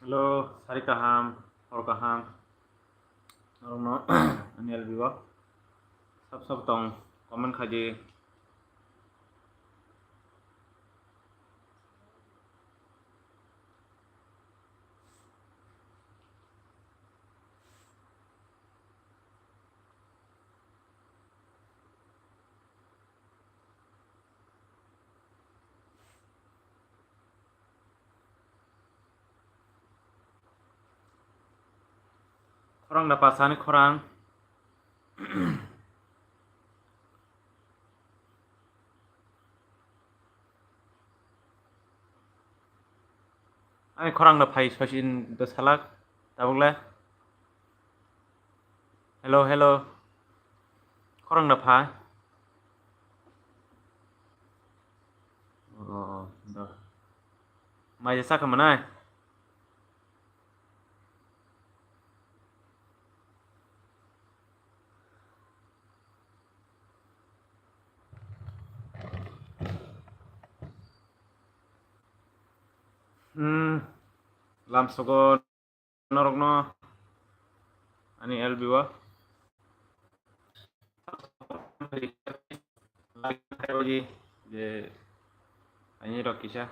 Halo, hari kaham, hor kaham, norong no, ani albiwa, sab tong, komen kaji, korang dapat sani korang, ani korang dapat sosin besalak, tabukle, hello, korang dapat, oh, dah, mai jasa kemanai, lam sogo, norong no, ani albiwa, lagi kaji, je, ani rok kisah,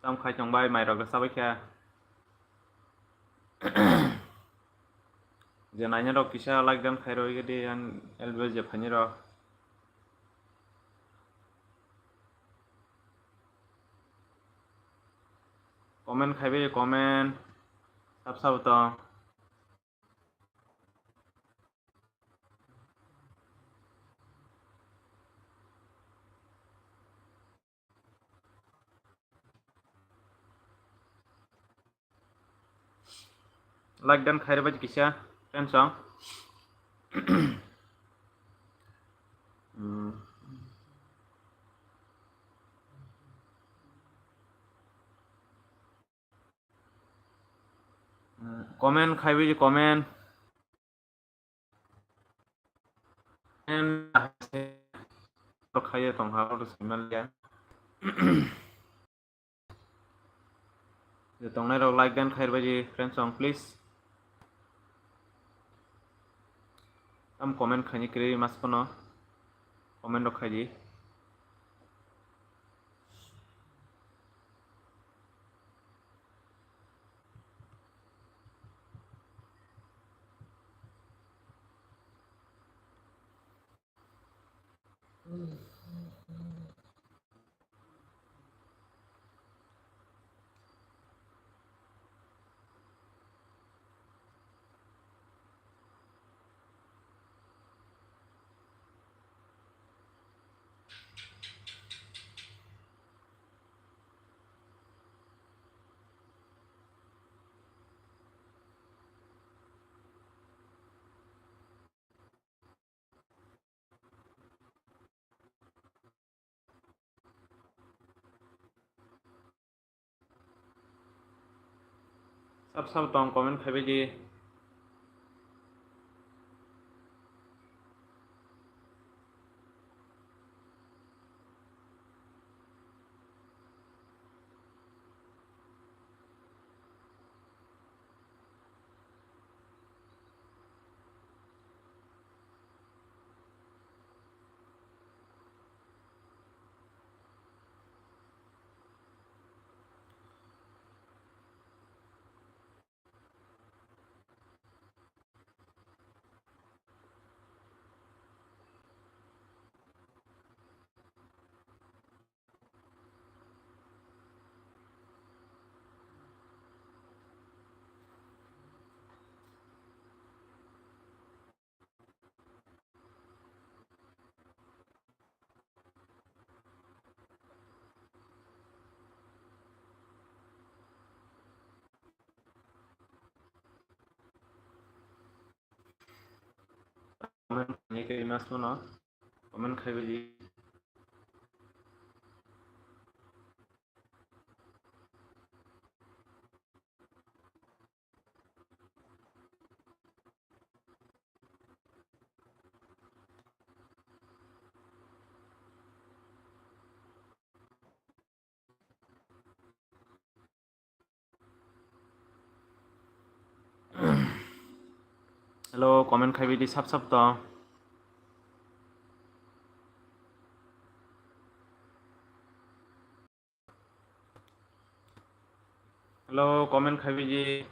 tam khai chong bai mai rok sabai kya, je nanya rok kisah lagi dan khai roi gede an albiwa je phani rok. Komen খাইবে komen sab tong like dan khaire baj kisah friends song komen খাইবে je komen en খাইয়ে tong ha ro simal ya je tong nai ro like dan khaire baj friends song please am comment khani kre mas kono comment ro khaji sab tong comment khaibe je comment khani kre mas kono comment khaibe je Hello, comment khai bidi sap sap to. Hello, comment khai bidi.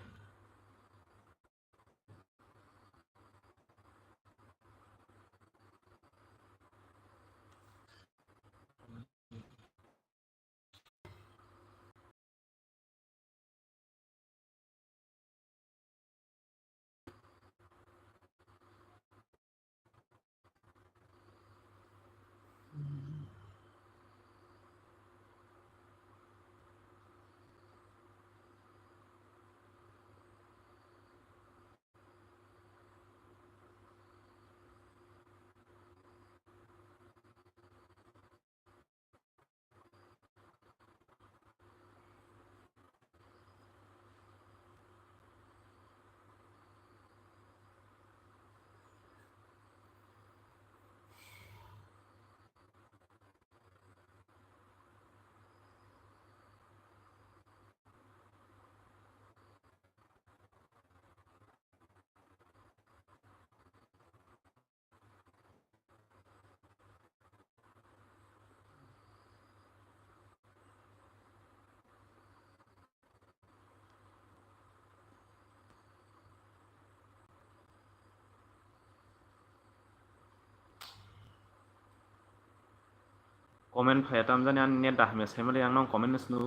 Comment phai tam jani an net dah mes family ang nong comment nu